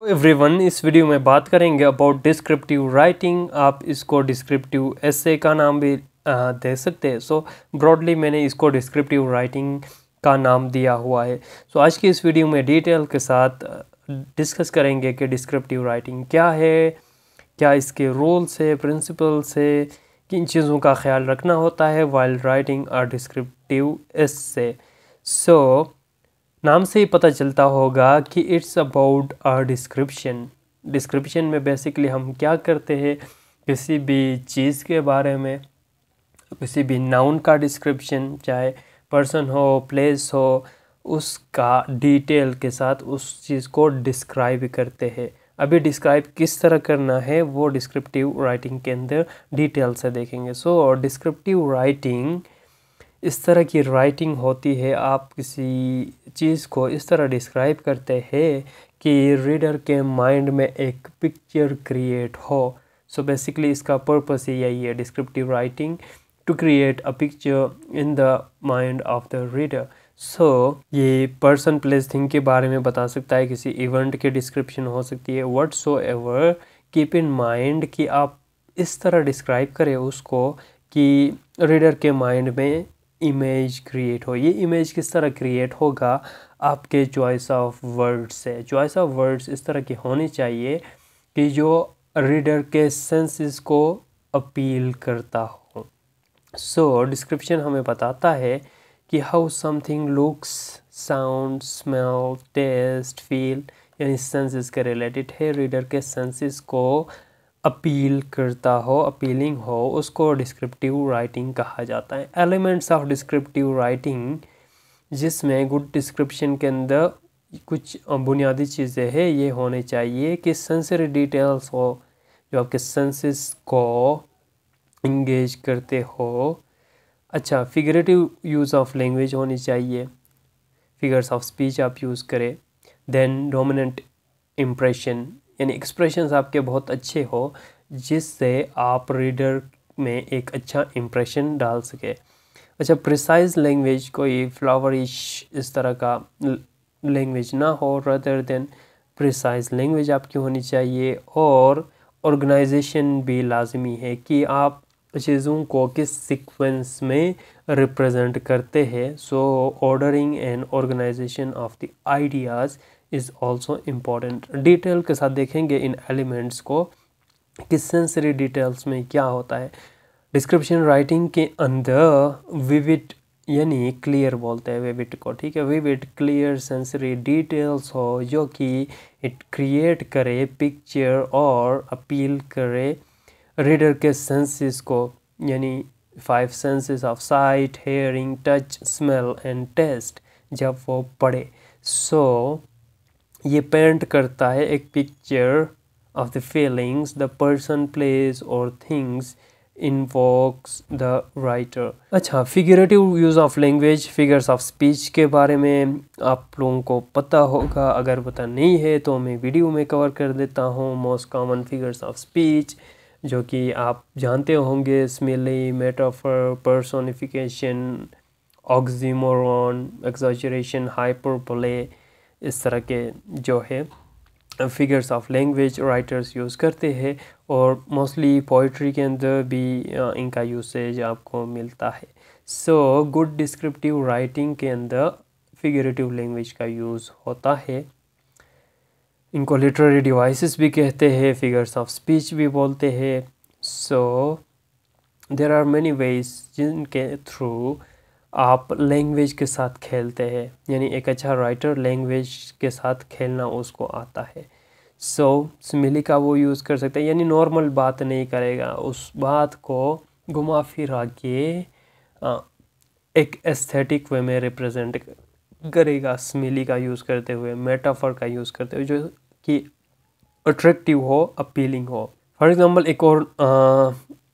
Everyone, इस video में बात करेंगे अबाउट डिस्क्रिप्टिव राइटिंग। आप इसको डिस्क्रिप्टिव एसे का नाम भी दे सकते हैं। सो ब्रॉडली मैंने इसको डिस्क्रिप्टिव राइटिंग का नाम दिया हुआ है। सो आज की इस वीडियो में डिटेल के साथ डिस्कस करेंगे कि डिस्क्रिप्टिव राइटिंग क्या है, क्या इसके रूल्स है, प्रिंसिपल्स है, किन चीज़ों का ख्याल रखना होता है वाइल राइटिंग अ डिस्क्रिप्टिव एसे। सो नाम से ही पता चलता होगा कि it's about a description. Description में बेसिकली हम क्या करते हैं, किसी भी चीज़ के बारे में, किसी भी नाउन का डिस्क्रिप्शन, चाहे पर्सन हो, प्लेस हो, उसका डिटेल के साथ उस चीज़ को डिस्क्राइब करते हैं। अभी डिस्क्राइब किस तरह करना है वो डिस्क्रिप्टिव राइटिंग के अंदर डिटेल से देखेंगे। सो डिस्क्रिप्टिव राइटिंग इस तरह की राइटिंग होती है, आप किसी चीज़ को इस तरह डिस्क्राइब करते हैं कि रीडर के माइंड में एक पिक्चर क्रिएट हो। सो बेसिकली इसका पर्पस ही यही है, descriptive writing, to create a picture in the mind of the reader. So ये पर्सन, प्लेस, थिंग के बारे में बता सकता है, किसी इवेंट की डिस्क्रिप्शन हो सकती है, व्हाटसोएवर। कीप इन माइंड कि आप इस तरह डिस्क्राइब करें उसको कि रीडर के माइंड में इमेज क्रिएट हो। ये इमेज किस तरह क्रिएट होगा, आपके चॉइस ऑफ वर्ड्स से। चॉइस ऑफ वर्ड्स इस तरह की होनी चाहिए कि जो रीडर के सेंसेस को अपील करता हो। सो डिस्क्रिप्शन हमें बताता है कि how something looks, sound, smell, taste, feel, यानी सेंसेस के रिलेटेड है, रीडर के सेंसेस को अपील करता हो, अपीलिंग हो, उसको डिस्क्रिप्टिव राइटिंग कहा जाता है। एलिमेंट्स ऑफ डिस्क्रिप्टिव राइटिंग, जिसमें गुड डिस्क्रिप्शन के अंदर कुछ बुनियादी चीज़ें हैं, ये होने चाहिए कि सेंसरी डिटेल्स हो, जो आपके सेंसेस को इंगेज करते हो। अच्छा, फिगरेटिव यूज़ ऑफ लैंग्वेज होनी चाहिए, फिगर्स ऑफ स्पीच आप यूज़ करें। देन डोमिनेंट इम्प्रेशन, यानी एक्सप्रेशंस आपके बहुत अच्छे हो, जिससे आप रीडर में एक अच्छा इम्प्रेशन डाल सके। अच्छा, प्रिसाइज लैंग्वेज, कोई फ्लावरिश इस तरह का लैंग्वेज ना हो, रदर देन प्रिसाइज लैंग्वेज आपकी होनी चाहिए। और ऑर्गेनाइजेशन भी लाजमी है कि आप चीज़ों को किस सीक्वेंस में रिप्रेजेंट करते हैं। So ordering and organisation of the ideas is also important. Detail के साथ देखेंगे इन एलिमेंट्स को कि सेंसरी डिटेल्स में क्या होता है। डिस्क्रिप्शन राइटिंग के अंदर विविड, यानी क्लियर बोलते हैं विविड को, ठीक है। विविड, क्लियर सेंसरी डिटेल्स हो जो कि इट क्रिएट करे पिक्चर और अपील करे रीडर के सेंसेस को, यानी 5 senses of sight, hearing, touch, smell and taste, जब वो पढ़े। सो ये पेंट करता है एक picture of the feelings the person, place और थिंग्स इन्वोक्स द राइटर। अच्छा, figurative use of language, figures of speech के बारे में आप लोगों को पता होगा, अगर पता नहीं है तो मैं वीडियो में कवर कर देता हूँ। Most common figures of speech जो कि आप जानते होंगे, स्मिली, मेटाफर, पर्सोनिफिकेशन, ऑक्सीमोरॉन, एक्सैजरेशन, हाइपरबोले, इस तरह के जो है figures of language writers use करते हैं। और मोस्टली पोइट्री के अंदर भी इनका यूसेज आपको मिलता है। सो गुड डिस्क्रिप्टिव राइटिंग के अंदर फिगरेटिव लैंग्वेज का यूज़ होता है। इनको लिटरेरी डिवाइसेस भी कहते हैं, फिगर्स ऑफ स्पीच भी बोलते हैं। So there are many ways जिनके थ्रू आप लैंग्वेज के साथ खेलते हैं, यानी एक अच्छा राइटर लैंग्वेज के साथ खेलना उसको आता है। सो सिमिली का वो यूज़ कर सकते हैं, यानी नॉर्मल बात नहीं करेगा, उस बात को घुमा फिरा के एक एस्थेटिक वे में रिप्रेजेंट करेगा, सिमिली का यूज़ करते हुए, मेटाफर का यूज़ करते हुए, जो कि अट्रैक्टिव हो, अपीलिंग हो। फॉर एग्जांपल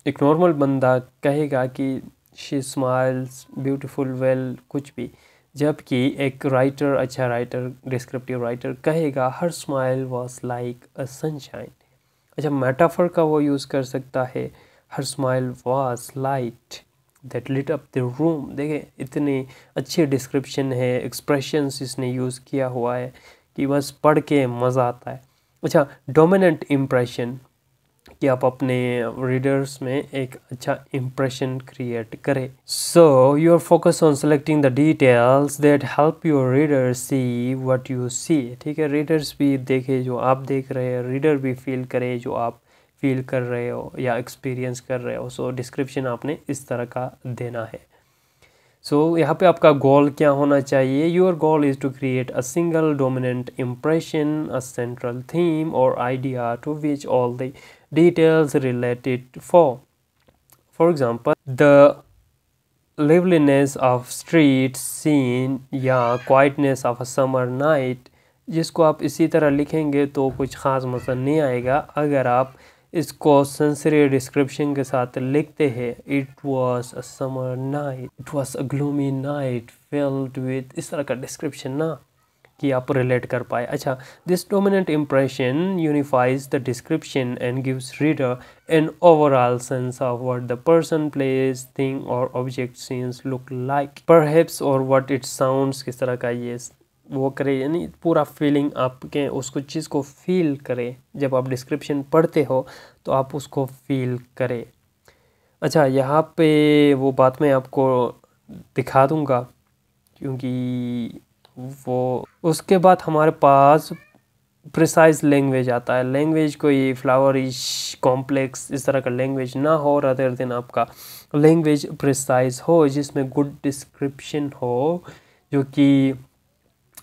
एक नॉर्मल बंदा कहेगा कि शी स्माइल्स ब्यूटीफुल वेल, कुछ भी, जबकि एक राइटर, अच्छा राइटर, डिस्क्रिप्टिव राइटर कहेगा her smile was like a sunshine. अच्छा, मेटाफर का वो यूज़ कर सकता है, her smile was light that lit up the room. देखें, इतनी अच्छी डिस्क्रिप्शन है, एक्सप्रेशंस इसने यूज़ किया हुआ है कि बस पढ़ के मज़ा आता है। अच्छा, डोमिनेंट इम्प्रेशन, कि आप अपने रीडर्स में एक अच्छा इम्प्रेशन क्रिएट करें। So your focus on selecting the details that help your reader see what you see. ठीक है, रीडर्स भी देखे जो आप देख रहे हैं, रीडर भी फील करे जो आप फील कर रहे हो या एक्सपीरियंस कर रहे हो। सो डिस्क्रिप्शन आपने इस तरह का देना है। सो यहाँ पे आपका गोल क्या होना चाहिए? Your goal is to create a single dominant impression, a central theme or idea to which all the details related for example the liveliness of street scene या quietness of a summer night, जिसको आप इसी तरह लिखेंगे तो कुछ ख़ास मज़ा नहीं आएगा। अगर आप इसको सेंसरी डिस्क्रिप्शन के साथ लिखते हैं, it was a summer night, it was a gloomy night filled with, इस तरह का डिस्क्रिप्शन ना कि आप रिलेट कर पाए। अच्छा, this dominant impression unifies the description and gives reader an overall sense of what the person, place, thing or object seems look like perhaps or what it sounds, किस तरह का ये वो करे, यानी पूरा फीलिंग आपके उसको चीज़ को फील करे। जब आप डिस्क्रिप्शन पढ़ते हो तो आप उसको फील करें। अच्छा, यहाँ पे वो बात मैं आपको दिखा दूँगा क्योंकि वो उसके बाद हमारे पास प्रिसाइज लैंग्वेज आता है। लैंग्वेज कोई फ्लावरिश कॉम्प्लेक्स इस तरह का लैंग्वेज ना हो, रादर देन आपका लैंग्वेज प्रिसाइज हो, जिसमें गुड डिस्क्रिप्शन हो, जो कि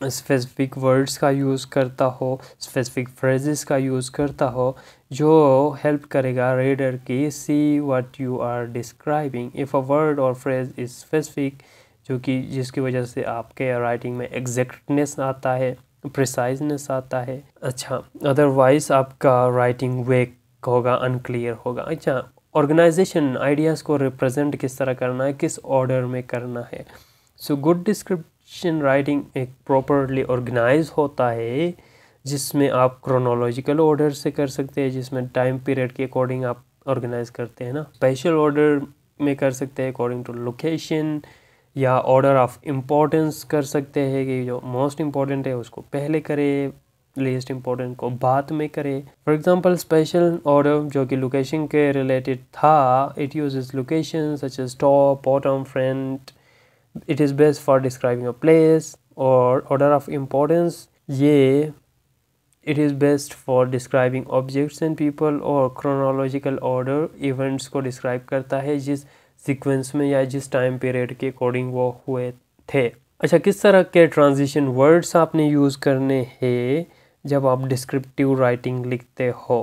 स्पेसिफिक वर्ड्स का यूज़ करता हो, स्पेसिफिक फ्रेजेस का यूज़ करता हो, जो हेल्प करेगा रीडर की see what you are describing. If a word or phrase is specific, जो कि जिसकी वजह से आपके राइटिंग में एग्जैक्टनेस आता है, प्रिसाइजनेस आता है। अच्छा, अदरवाइज आपका राइटिंग वेक होगा, अनक्लियर होगा। अच्छा, ऑर्गेनाइजेशन, आइडियाज़ को रिप्रेजेंट किस तरह करना है, किस ऑर्डर में करना है। सो गुड डिस्क्रिप्शन राइटिंग एक प्रॉपरली ऑर्गेनाइज होता है, जिसमें आप क्रोनोलॉजिकल ऑर्डर से कर सकते हैं, जिसमें टाइम पीरियड के अकॉर्डिंग आप ऑर्गेनाइज करते हैं ना। स्पेशल ऑर्डर में कर सकते हैं अकॉर्डिंग टू लोकेशन, या ऑर्डर ऑफ इम्पोर्टेंस कर सकते हैं कि जो मोस्ट इम्पॉर्टेंट है उसको पहले करें, लीस्ट इम्पोर्टेंट को बाद में करें। फॉर एग्जांपल स्पेशल ऑर्डर जो कि लोकेशन के रिलेटेड था, it uses location such as top, bottom, front, it is best for describing a place. और ऑर्डर ऑफ इम्पोर्टेंस, ये it is best for describing objects and people. और chronological order events को describe करता है, जिस sequence में या जिस टाइम पीरियड के अकॉर्डिंग वो हुए थे। अच्छा, किस तरह के ट्रांजिशन वर्ड्स आपने यूज़ करने हैं जब आप डिस्क्रिप्टिव राइटिंग लिखते हो?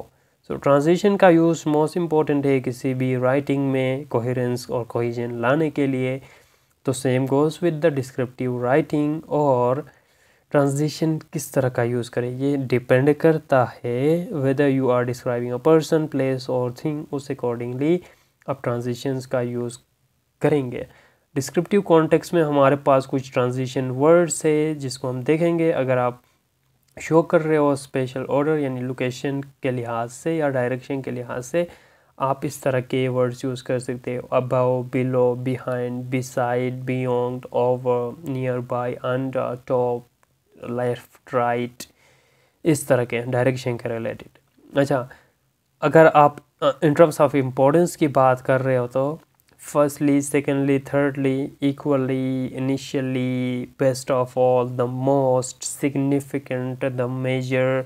सो ट्रांजिशन का यूज़ मोस्ट इम्पॉर्टेंट है किसी भी राइटिंग में कोहेरेंस और कोहेजन लाने के लिए। तो same goes with the descriptive writing. और ट्रांजिशन किस तरह का यूज़ करें, ये डिपेंड करता है whether you are describing a person, place और थिंग, उस अकॉर्डिंगली आप ट्रांजिशंस का यूज़ करेंगे। डिस्क्रिप्टिव कॉन्टेक्स्ट में हमारे पास कुछ ट्रांजिशन वर्ड्स है जिसको हम देखेंगे। अगर आप शो कर रहे हो स्पेशल ऑर्डर यानी लोकेशन के लिहाज से या डायरेक्शन के लिहाज से, आप इस तरह के वर्ड्स यूज़ कर सकते हो। Above, below, behind, beside, beyond, over, near by, under, top, left, right, इस तरह के डायरेक्शन के रिलेटेड। अच्छा, अगर आप इन टर्म्स ऑफ इम्पोर्टेंस की बात कर रहे हो तो firstly, secondly, thirdly, equally, initially, best of all, the most significant, the major,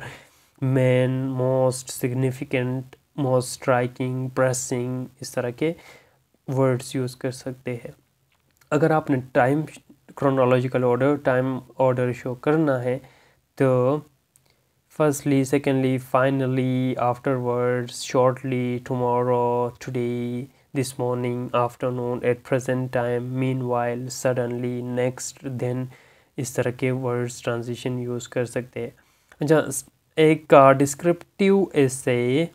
main, most significant, most striking, pressing, इस तरह के वर्ड्स यूज़ कर सकते हैं। अगर आपने time chronological order, time order show करना है तो firstly, secondly, finally, afterwards, shortly, tomorrow, today, this morning, afternoon, at present time, meanwhile, suddenly, next, then, इस तरह के वर्ड्स ट्रांजिशन यूज़ कर सकते हैं। अच्छा, एक डिस्क्रिप्टिव एसे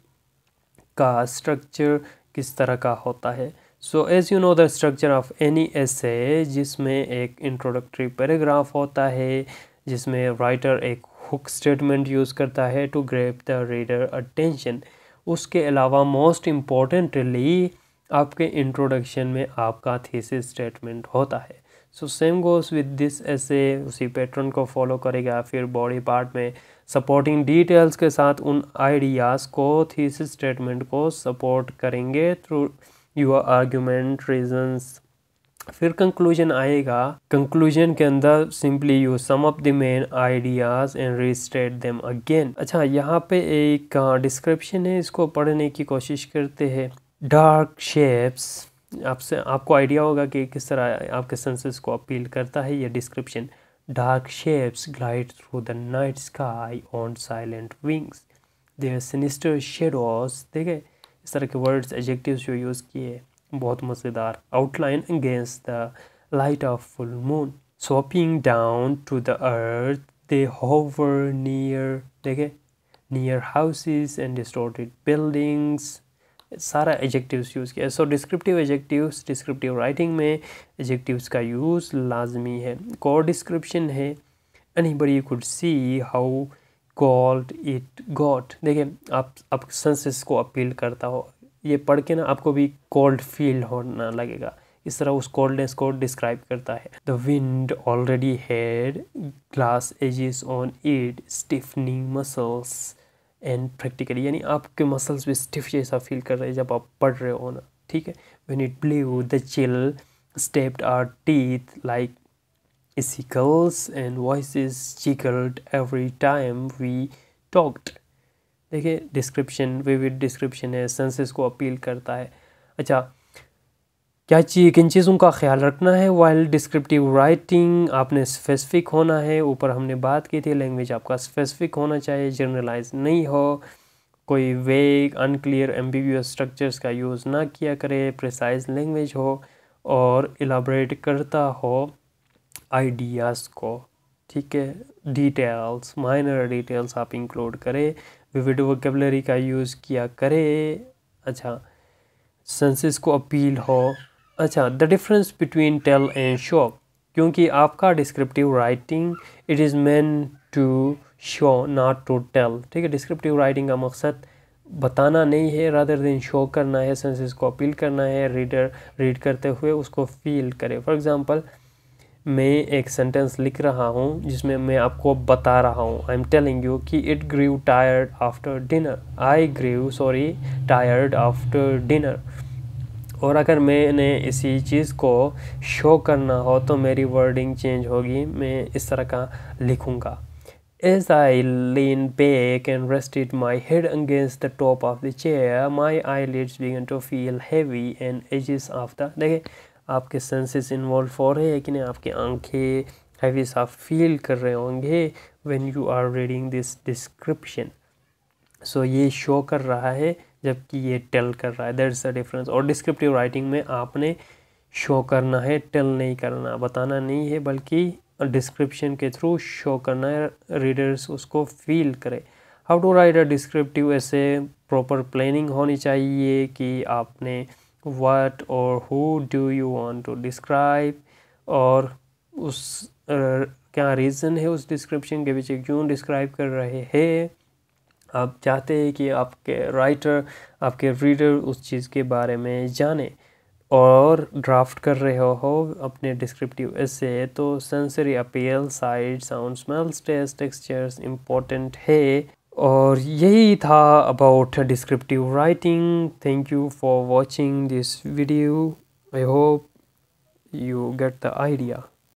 का स्ट्रक्चर किस तरह का होता है? So as you know the structure of any essay, जिसमें एक इंट्रोडक्टरी पैराग्राफ होता है, जिसमें राइटर एक हुक स्टेटमेंट यूज़ करता है to grab the reader attention. उसके अलावा मोस्ट इम्पॉर्टेंटली आपके इंट्रोडक्शन में आपका थीसिस स्टेटमेंट होता है। So same goes with this ऐसे उसी पैटर्न को फॉलो करेगा। फिर बॉडी पार्ट में सपोर्टिंग डिटेल्स के साथ उन आइडियाज़ को थीसिस स्टेटमेंट को सपोर्ट करेंगे थ्रू योर आर्ग्यूमेंट रीजंस। फिर कंक्लूजन आएगा। कंक्लूजन के अंदर simply you sum up the main ideas and restate them again. अच्छा, यहाँ पे एक डिस्क्रिप्शन है, इसको पढ़ने की कोशिश करते हैं। डार्क शेप्स, आपको आइडिया होगा कि किस तरह आपके सेंसेस को अपील करता है ये description. Dark shapes glide through the night sky on silent wings, their sinister shadows. देखे इस तरह के वर्ड्स एडजेक्टिव्स जो यूज़ किए, बहुत मज़ेदार। Outline against the light of full moon, swooping down to the earth, they hover near, देखे near houses and distorted buildings. सारा एडजेक्टिव्स यूज़ किया। So descriptive adjectives, descriptive writing में एडजेक्टिव्स का use लाजमी है। कोर डिस्क्रिप्शन है, anybody could see how cold it got. देखिए आप सेंसेस को अपील करता हो, ये पढ़ के ना आपको भी कोल्ड फील होना लगेगा, इस तरह उस कोल्डनेस को डिस्क्राइब करता है। The wind already had glass edges on it, stiffening muscles and practically, यानी आपके मसल्स भी स्टिफ जैसा फील कर रहे हैं जब आप पढ़ रहे हो ना, ठीक है। When it blew the chill stepped our teeth like icicles and voices chickled every time we talked। देखिए डिस्क्रिप्शन, विविड डिस्क्रिप्शन है, सेंसेस को अपील करता है। अच्छा, क्या किन चीज़ों का ख्याल रखना है वाइल डिस्क्रिप्टिव राइटिंग? आपने स्पेसिफिक होना है, ऊपर हमने बात की थी लैंग्वेज आपका स्पेसिफिक होना चाहिए, जनरलाइज नहीं हो, कोई वेग अनक्लियर एम्बिगुअस स्ट्रक्चर्स का यूज़ ना किया करे, प्रिसाइज लैंग्वेज हो और इलाबरेट करता हो आइडियाज़ को, ठीक है। डिटेल्स, माइनर डिटेल्स आप इंक्लूड करें, विविड वोकेबलरी का यूज़ किया करें। अच्छा, सेंसेस को अपील हो। अच्छा, the difference between tell and show, क्योंकि आपका descriptive writing it is meant to show not to tell, ठीक है। डिस्क्रिप्टिव राइटिंग का मकसद बताना नहीं है, रादर देन शो करना है, सेंसेस को अपील करना है, रीडर रीड करते हुए उसको फील करे। फॉर एग्ज़ाम्पल, मैं एक सेंटेंस लिख रहा हूँ जिसमें मैं आपको बता रहा हूँ, आई एम टेलिंग यू कि it grew tired after dinner, I grew tired after dinner. और अगर मैंने इसी चीज़ को शो करना हो तो मेरी वर्डिंग चेंज होगी, मैं इस तरह का लिखूँगा। As I leaned back and rested my head against the top of the chair, my eyelids began to feel heavy and edges of the, देखिए आपके सेंसेस इन्वॉल्व हो रहे हैं कि नहीं, आपकी आंखें हैवी सा फील कर रहे होंगे when you are reading this description. So ये शो कर रहा है जबकि ये टेल कर रहा है, दैट्स द डिफरेंस। और डिस्क्रिप्टिव राइटिंग में आपने शो करना है, टेल नहीं करना, बताना नहीं है, बल्कि डिस्क्रिप्शन के थ्रू शो करना है, रीडर्स उसको फील करे। How to write a descriptive essay, proper planning होनी चाहिए कि आपने what और who do you want to describe, और उस क्या रीज़न है उस डिस्क्रिप्शन के पीछे, क्यों डिस्क्राइब कर रहे हैं। आप चाहते हैं कि आपके राइटर, आपके रीडर उस चीज़ के बारे में जाने, और ड्राफ्ट कर रहे हो अपने डिस्क्रिप्टिव ऐसे, तो sensory appeal, sight, sound, smells, taste, textures important है। और यही था about descriptive writing. Thank you for watching this video, I hope you get the idea.